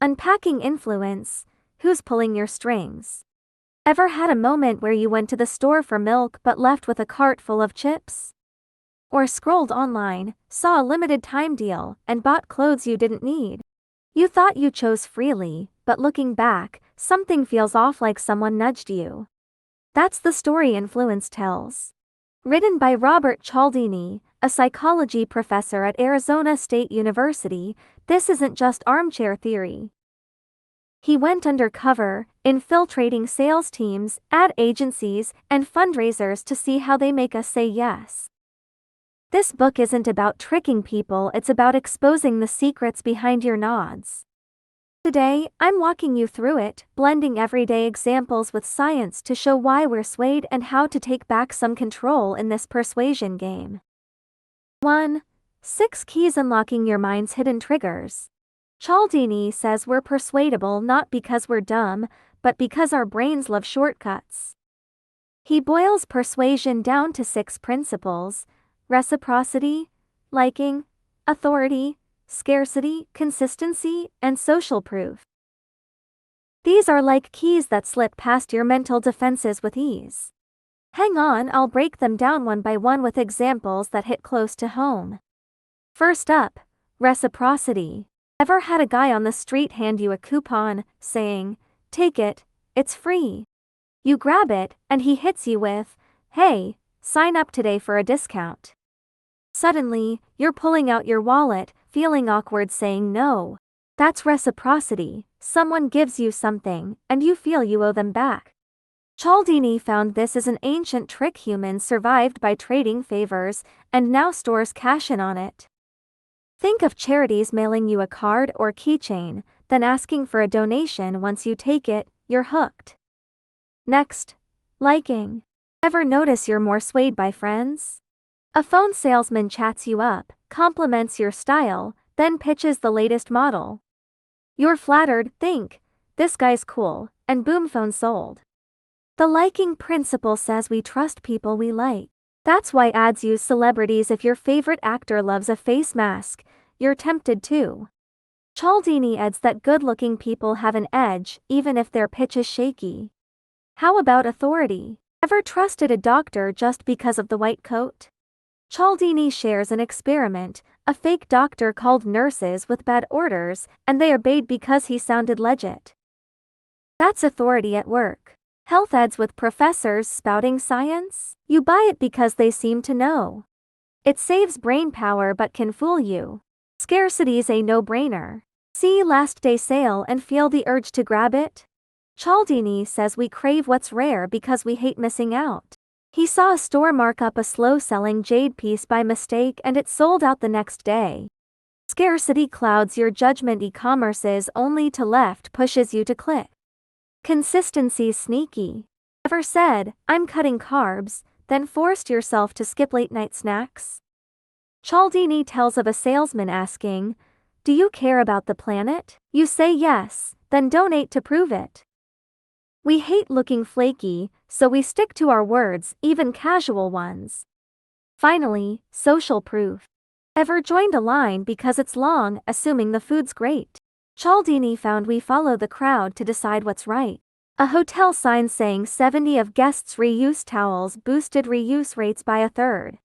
Unpacking influence. Who's pulling your strings? Ever had a moment where you went to the store for milk but left with a cart full of chips? Or scrolled online, saw a limited time deal, and bought clothes you didn't need? You thought you chose freely, but looking back, something feels off, like someone nudged you. That's the story influence tells. Written by Robert Cialdini, a psychology professor at Arizona State University, this isn't just armchair theory. He went undercover, infiltrating sales teams, ad agencies, and fundraisers to see how they make us say yes. This book isn't about tricking people, it's about exposing the secrets behind your nods. Today, I'm walking you through it, blending everyday examples with science to show why we're swayed and how to take back some control in this persuasion game. 1. 6 Keys Unlocking Your Mind's Hidden Triggers. Cialdini says we're persuadable not because we're dumb, but because our brains love shortcuts. He boils persuasion down to 6 principles: reciprocity, liking, authority, scarcity, consistency, and social proof. These are like keys that slip past your mental defenses with ease. Hang on, I'll break them down one by one with examples that hit close to home. First up, reciprocity. Ever had a guy on the street hand you a coupon, saying, "Take it, it's free"? You grab it, and he hits you with, "Hey, sign up today for a discount." Suddenly, you're pulling out your wallet, feeling awkward saying no. That's reciprocity. Someone gives you something, and you feel you owe them back. Cialdini found this is an ancient trick humans survived by trading favors, and now stores cash in on it. Think of charities mailing you a card or keychain, then asking for a donation. Once you take it, you're hooked. Next, liking. Ever notice you're more swayed by friends? A phone salesman chats you up, compliments your style, then pitches the latest model. You're flattered, think, "This guy's cool," and boom, phone sold. The liking principle says we trust people we like. That's why ads use celebrities. If your favorite actor loves a face mask, you're tempted too. Cialdini adds that good-looking people have an edge, even if their pitch is shaky. How about authority? Ever trusted a doctor just because of the white coat? Cialdini shares an experiment. A fake doctor called nurses with bad orders, and they obeyed because he sounded legit. That's authority at work. Health ads with professors spouting science? You buy it because they seem to know. It saves brain power but can fool you. Scarcity's a no-brainer. See last day sale and feel the urge to grab it? Cialdini says we crave what's rare because we hate missing out. He saw a store mark up a slow-selling jade piece by mistake and it sold out the next day. Scarcity clouds your judgment. E-commerce's only to left pushes you to click. Consistency's sneaky. Ever said, "I'm cutting carbs," then forced yourself to skip late-night snacks? Cialdini tells of a salesman asking, "Do you care about the planet?" You say yes, then donate to prove it. We hate looking flaky, so we stick to our words, even casual ones. Finally, social proof. Ever joined a line because it's long, assuming the food's great? Cialdini found we follow the crowd to decide what's right. A hotel sign saying 70 of guests reuse towels boosted reuse rates by 1/3.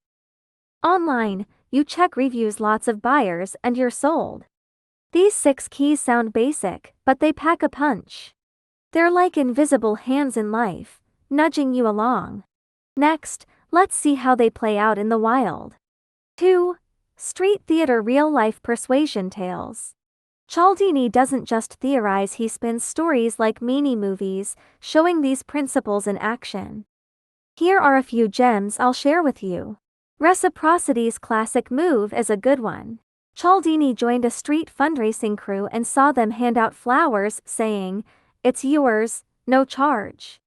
Online, you check reviews, lots of buyers, and you're sold. These 6 keys sound basic, but they pack a punch. They're like invisible hands in life, nudging you along. Next, let's see how they play out in the wild. 2. Street theater real-life persuasion tales. Cialdini doesn't just theorize, he spins stories like mini-movies, showing these principles in action. Here are a few gems I'll share with you. Reciprocity's classic move is a good one. Cialdini joined a street fundraising crew and saw them hand out flowers, saying, "It's yours, no charge."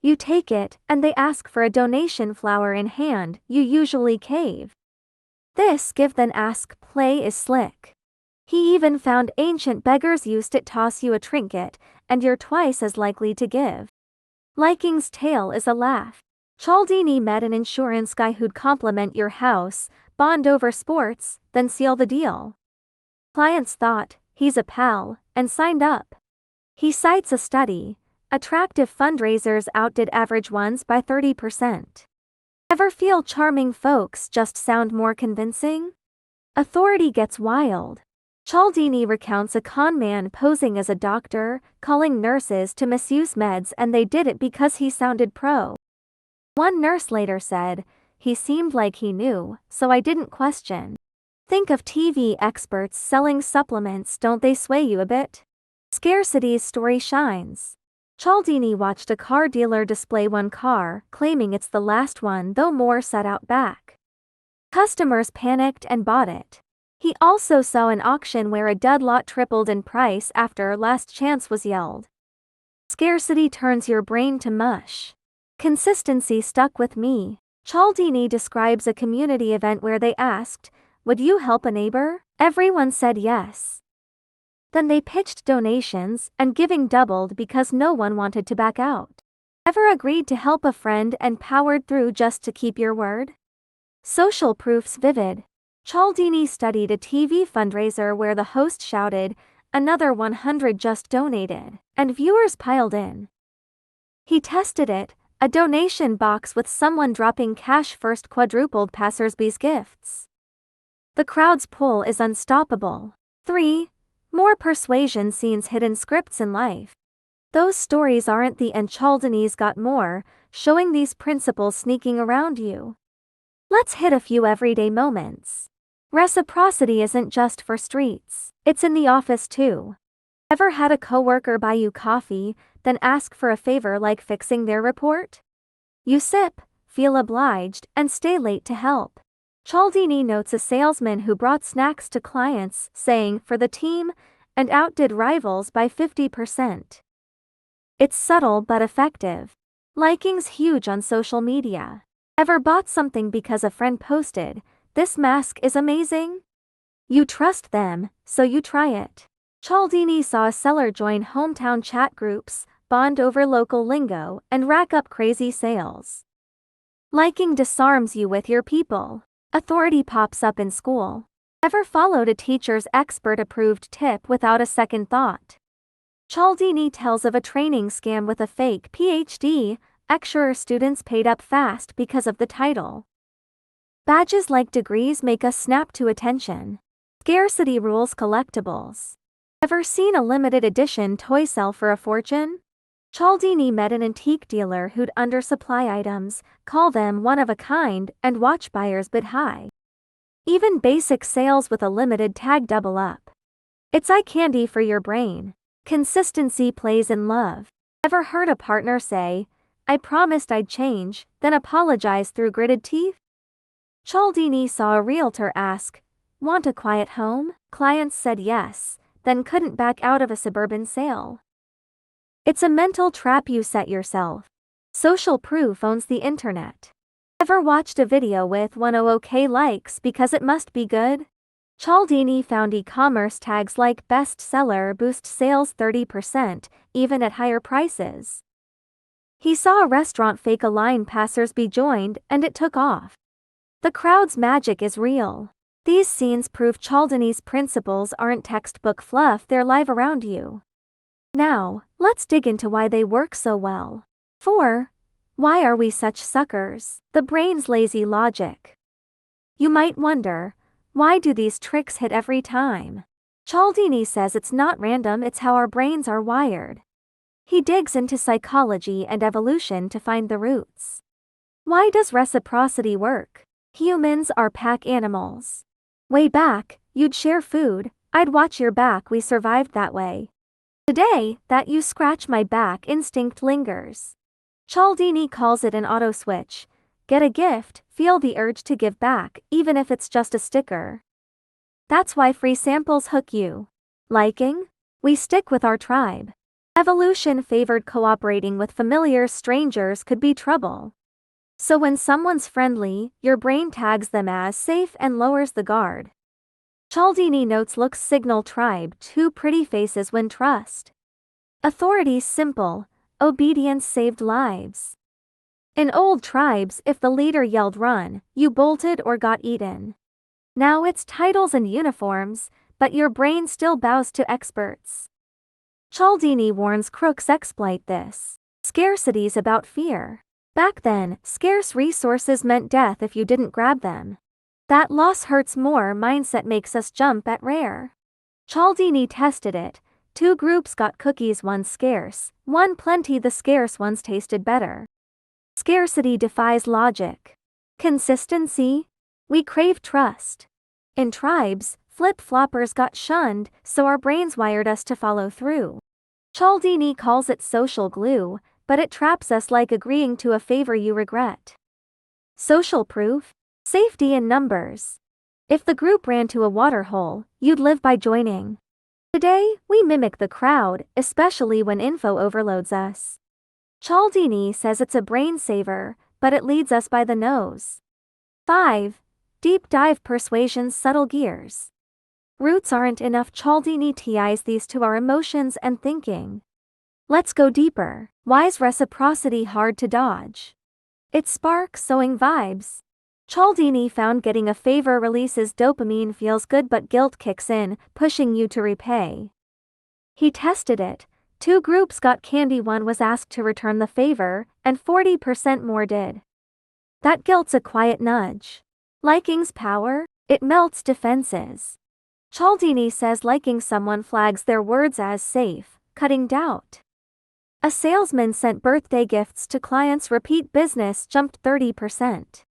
You take it, and they ask for a donation, flower in hand, you usually cave. This give then ask play is slick. He even found ancient beggars used it. Toss you a trinket, and you're twice as likely to give. Liking's tale is a laugh. Cialdini met an insurance guy who'd compliment your house, bond over sports, then seal the deal. Clients thought, he's a pal, and signed up. He cites a study. Attractive fundraisers outdid average ones by 30%. Ever feel charming folks just sound more convincing? Authority gets wild. Cialdini recounts a con man posing as a doctor, calling nurses to misuse meds, and they did it because he sounded pro. One nurse later said, "He seemed like he knew, so I didn't question." Think of TV experts selling supplements, don't they sway you a bit? Scarcity's story shines. Cialdini watched a car dealer display one car, claiming it's the last one, though more sat out back. Customers panicked and bought it. He also saw an auction where a dud lot tripled in price after last chance was yelled. Scarcity turns your brain to mush. Consistency stuck with me. Cialdini describes a community event where they asked, "Would you help a neighbor?" Everyone said yes. Then they pitched donations, and giving doubled because no one wanted to back out. Ever agreed to help a friend and powered through just to keep your word? Social proof's vivid. Cialdini studied a TV fundraiser where the host shouted, "Another 100 just donated," and viewers piled in. He tested it, a donation box with someone dropping cash first quadrupled passersby's gifts. The crowd's pull is unstoppable. 3. More persuasion scenes, hidden scripts in life. Those stories aren't the end. Cialdini's got more, showing these principles sneaking around you. Let's hit a few everyday moments. Reciprocity isn't just for streets, it's in the office too. Ever had a coworker buy you coffee, then ask for a favor like fixing their report? You sip, feel obliged, and stay late to help. Cialdini notes a salesman who brought snacks to clients, saying, "For the team," and outdid rivals by 50%. It's subtle but effective. Liking's huge on social media. Ever bought something because a friend posted, "This mask is amazing"? You trust them, so you try it. Cialdini saw a seller join hometown chat groups, bond over local lingo, and rack up crazy sales. Liking disarms you with your people. Authority pops up in school. Ever followed a teacher's expert-approved tip without a second thought? Cialdini tells of a training scam with a fake PhD. Sure, students paid up fast because of the title. Badges like degrees make us snap to attention. Scarcity rules collectibles. Ever seen a limited edition toy sell for a fortune? Cialdini met an antique dealer who'd undersupply items, call them one of a kind, and watch buyers bid high. Even basic sales with a limited tag double up. It's eye candy for your brain. Consistency plays in love. Ever heard a partner say, "I promised I'd change," then apologize through gritted teeth? Cialdini saw a realtor ask, "Want a quiet home?" Clients said yes, then couldn't back out of a suburban sale. It's a mental trap you set yourself. Social proof owns the internet. Ever watched a video with 100k likes because it must be good? Cialdini found e-commerce tags like bestseller boost sales 30%, even at higher prices. He saw a restaurant fake a line passersby joined, and it took off. The crowd's magic is real. These scenes prove Cialdini's principles aren't textbook fluff, they're live around you. Now, let's dig into why they work so well. 4. Why are we such suckers? The brain's lazy logic. You might wonder, why do these tricks hit every time? Cialdini says it's not random, it's how our brains are wired. He digs into psychology and evolution to find the roots. Why does reciprocity work? Humans are pack animals. Way back, you'd share food, I'd watch your back, we survived that way. Today, that "you scratch my back" instinct lingers. Cialdini calls it an auto switch. Get a gift, feel the urge to give back, even if it's just a sticker. That's why free samples hook you. Liking? We stick with our tribe. Evolution favored cooperating with familiars, strangers could be trouble. So when someone's friendly, your brain tags them as safe and lowers the guard. Cialdini notes looks signal tribe, two pretty faces win trust. Authority's simple, obedience saved lives. In old tribes, if the leader yelled run, you bolted or got eaten. Now it's titles and uniforms, but your brain still bows to experts. Cialdini warns crooks exploit this. Scarcity's about fear. Back then, scarce resources meant death if you didn't grab them. That loss hurts more mindset makes us jump at rare. Cialdini tested it. 2 groups got cookies, one scarce, one plenty. The scarce ones tasted better. Scarcity defies logic. Consistency? We crave trust. In tribes, flip-floppers got shunned, so our brains wired us to follow through. Cialdini calls it social glue, but it traps us like agreeing to a favor you regret. Social proof? Safety in numbers. If the group ran to a waterhole, you'd live by joining. Today, we mimic the crowd, especially when info overloads us. Cialdini says it's a brain saver, but it leads us by the nose. 5. Deep dive persuasion's subtle gears. Roots aren't enough. Cialdini ties these to our emotions and thinking. Let's go deeper. Why is reciprocity hard to dodge? It sparks sowing vibes. Cialdini found getting a favor releases dopamine, feels good, but guilt kicks in, pushing you to repay. He tested it. 2 groups got candy, one was asked to return the favor, and 40% more did. That guilt's a quiet nudge. Liking's power? It melts defenses. Cialdini says liking someone flags their words as safe, cutting doubt. A salesman sent birthday gifts to clients, repeat business jumped 30%.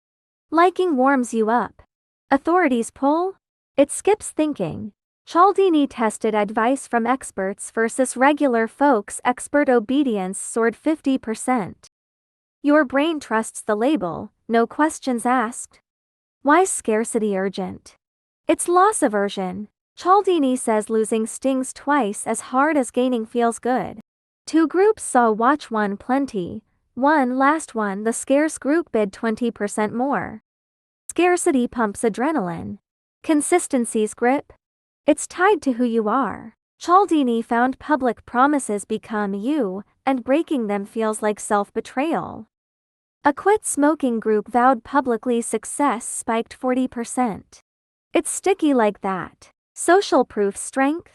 Liking warms you up. Authorities pull? It skips thinking. Cialdini tested advice from experts versus regular folks. Expert obedience soared 50%. Your brain trusts the label, no questions asked. Why's scarcity urgent? It's loss aversion. Cialdini says losing stings twice as hard as gaining feels good. 2 groups saw watch, one plenty, one last one. The scarce group bid 20% more. Scarcity pumps adrenaline. Consistency's grip? It's tied to who you are. Cialdini found public promises become you, and breaking them feels like self-betrayal. A quit smoking group vowed publicly, success spiked 40%. It's sticky like that. Social proof strength?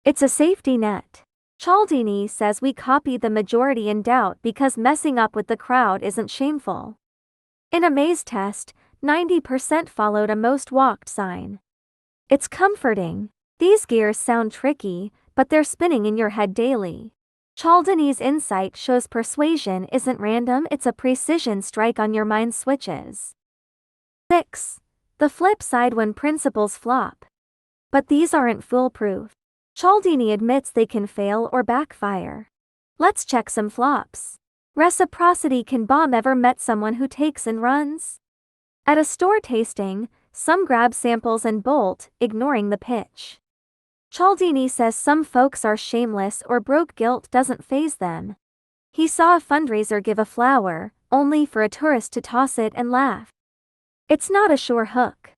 It's a safety net. Cialdini says we copy the majority in doubt because messing up with the crowd isn't shameful. In a maze test, 90% followed a most walked sign. It's comforting. These gears sound tricky, but they're spinning in your head daily. Cialdini's insight shows persuasion isn't random, it's a precision strike on your mind switches. 6. The flip side when principles flop. But these aren't foolproof. Cialdini admits they can fail or backfire. Let's check some flops. Reciprocity can bomb. Ever met someone who takes and runs? At a store tasting, some grab samples and bolt, ignoring the pitch. Cialdini says some folks are shameless or broke. Guilt doesn't faze them. He saw a fundraiser give a flower, only for a tourist to toss it and laugh. It's not a sure hook.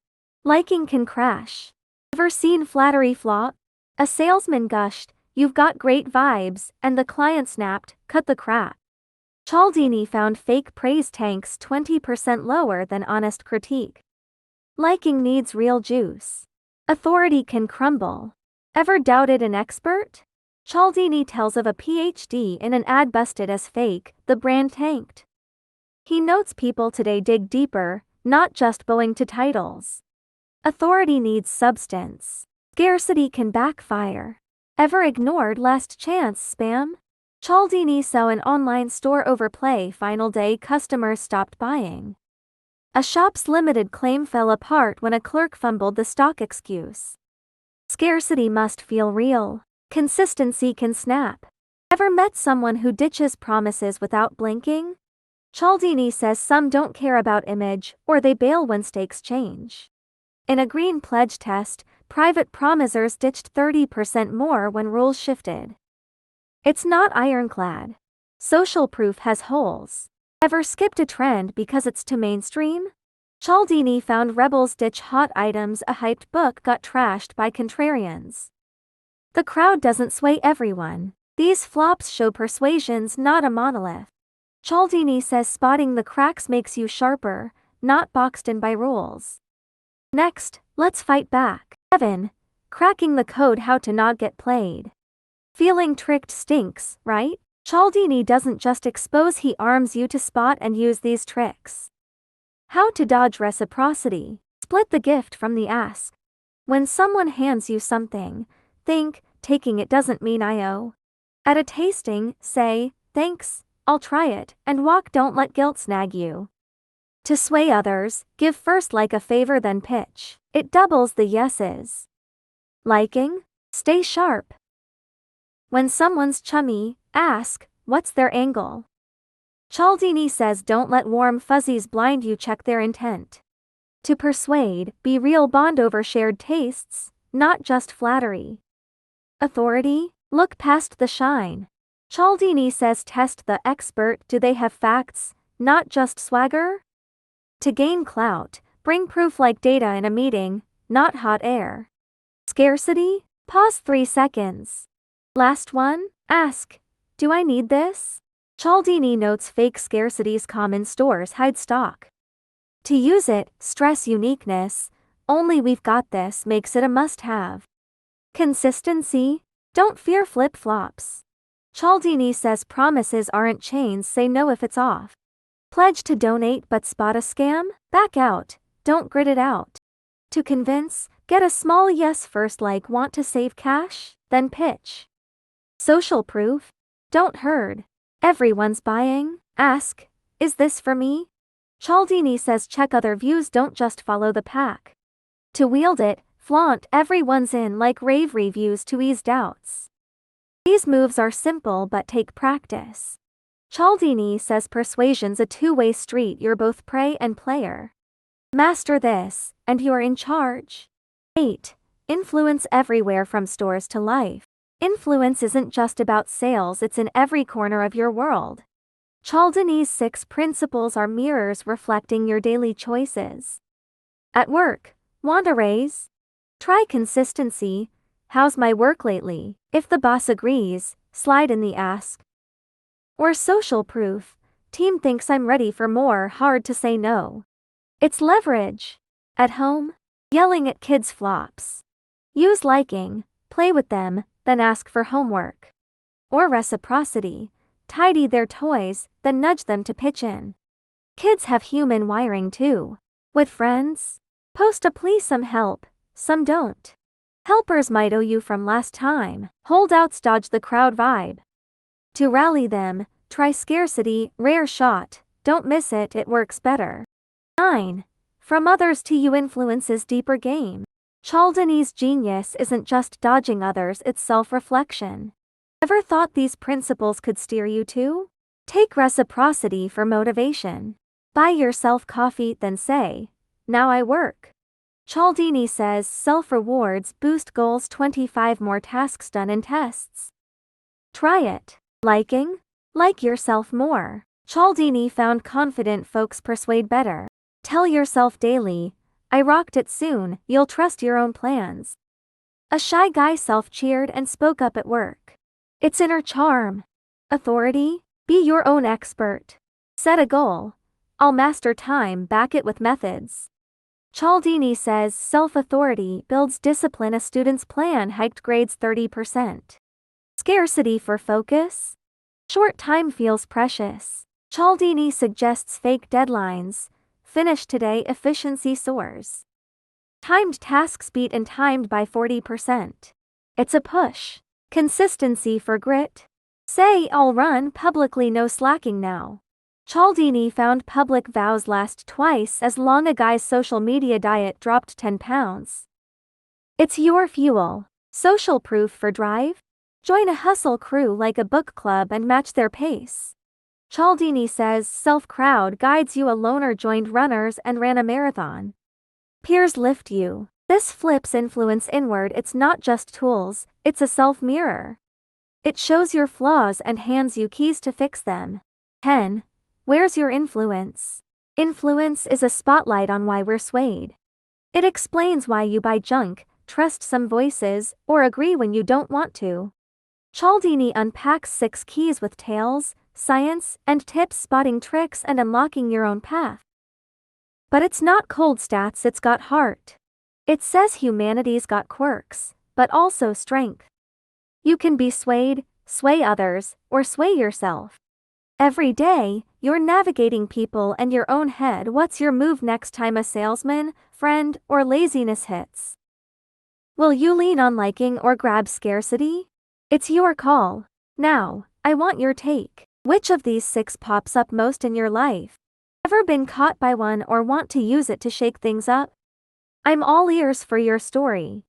Liking can crash. Ever seen flattery flop? A salesman gushed, "You've got great vibes," and the client snapped, "Cut the crap." Cialdini found fake praise tanks 20% lower than honest critique. Liking needs real juice. Authority can crumble. Ever doubted an expert? Cialdini tells of a PhD in an ad busted as fake, the brand tanked. He notes people today dig deeper, not just bowing to titles. Authority needs substance. Scarcity can backfire. Ever ignored last chance spam? Cialdini saw an online store overplay final day, customers stopped buying. A shop's limited claim fell apart when a clerk fumbled the stock excuse. Scarcity must feel real. Consistency can snap. Ever met someone who ditches promises without blinking? Cialdini says some don't care about image, or they bail when stakes change. In a green pledge test, private promisers ditched 30% more when rules shifted. It's not ironclad. Social proof has holes. Ever skipped a trend because it's too mainstream? Cialdini found rebels ditch hot items. A hyped book got trashed by contrarians. The crowd doesn't sway everyone. These flops show persuasion's not a monolith. Cialdini says spotting the cracks makes you sharper, not boxed in by rules. Next, let's fight back. 7. cracking the code how to not get played. Feeling tricked stinks, right? Cialdini doesn't just expose, he arms you to spot and use these tricks. How to dodge reciprocity. Split the gift from the ask. When someone hands you something, think, taking it doesn't mean I owe. At a tasting, say, thanks, I'll try it, and walk. Don't let guilt snag you. To sway others, give first like a favor then pitch. It doubles the yeses. Liking? Stay sharp. When someone's chummy, ask, what's their angle? Cialdini says don't let warm fuzzies blind you, check their intent. To persuade, be real, bond over shared tastes, not just flattery. Authority? Look past the shine. Cialdini says test the expert, do they have facts, not just swagger? To gain clout, bring proof like data in a meeting, not hot air. Scarcity? Pause 3 seconds. Last one, ask, do I need this? Cialdini notes fake scarcities, common stores hide stock. To use it, stress uniqueness, only we've got this makes it a must-have. Consistency? Don't fear flip-flops. Cialdini says promises aren't chains, say no if it's off. Pledge to donate but spot a scam? Back out, don't grit it out. To convince, get a small yes first, like want to save cash, then pitch. Social proof? Don't herd. Everyone's buying, ask, is this for me? Cialdini says check other views, don't just follow the pack. To wield it, flaunt, everyone's in, like rave reviews to ease doubts. These moves are simple but take practice. Cialdini says persuasion's a two-way street, you're both prey and player. Master this, and you're in charge. 8. Influence everywhere from stores to life. Influence isn't just about sales, it's in every corner of your world. Cialdini's 6 principles are mirrors reflecting your daily choices. At work, want a raise? Try consistency, how's my work lately? If the boss agrees, slide in the ask. Or social proof, team thinks I'm ready for more, hard to say no. It's leverage. At home, yelling at kids flops. Use liking, play with them, then ask for homework. Or reciprocity, tidy their toys, then nudge them to pitch in. Kids have human wiring too. With friends, post a please, some help, some don't. Helpers might owe you from last time, holdouts dodge the crowd vibe. To rally them, try scarcity, rare shot, don't miss it, it works better. 9. From others to you influences deeper game. Cialdini's genius isn't just dodging others, it's self-reflection. Ever thought these principles could steer you too? Take reciprocity for motivation. Buy yourself coffee, then say, now I work. Cialdini says self-rewards boost goals, 25 more tasks done in tests. Try it. Liking? Like yourself more. Cialdini found confident folks persuade better. Tell yourself daily, I rocked it soon, you'll trust your own plans. A shy guy self-cheered and spoke up at work. It's inner charm. Authority? Be your own expert. Set a goal. I'll master time, back it with methods. Cialdini says self-authority builds discipline, a student's plan hiked grades 30%. Scarcity for focus? Short time feels precious. Cialdini suggests fake deadlines. Finish today, efficiency soars. Timed tasks beat and timed by 40%. It's a push. Consistency for grit? Say I'll run publicly, no slacking now. Cialdini found public vows last twice as long, a guy's social media diet dropped 10 pounds. It's your fuel. Social proof for drive? Join a hustle crew like a book club and match their pace. Cialdini says self-crowd guides you, a loner joined runners and ran a marathon. Peers lift you. This flips influence inward, it's not just tools, it's a self-mirror. It shows your flaws and hands you keys to fix them. 10. Where's your influence? Influence is a spotlight on why we're swayed. It explains why you buy junk, trust some voices, or agree when you don't want to. Cialdini unpacks 6 keys with tales, science, and tips, spotting tricks and unlocking your own path. But it's not cold stats, it's got heart. It says humanity's got quirks, but also strength. You can be swayed, sway others, or sway yourself. Every day, you're navigating people and your own head. What's your move next time a salesman, friend, or laziness hits? Will you lean on liking or grab scarcity? It's your call. Now, I want your take. Which of these 6 pops up most in your life? Ever been caught by one or want to use it to shake things up? I'm all ears for your story.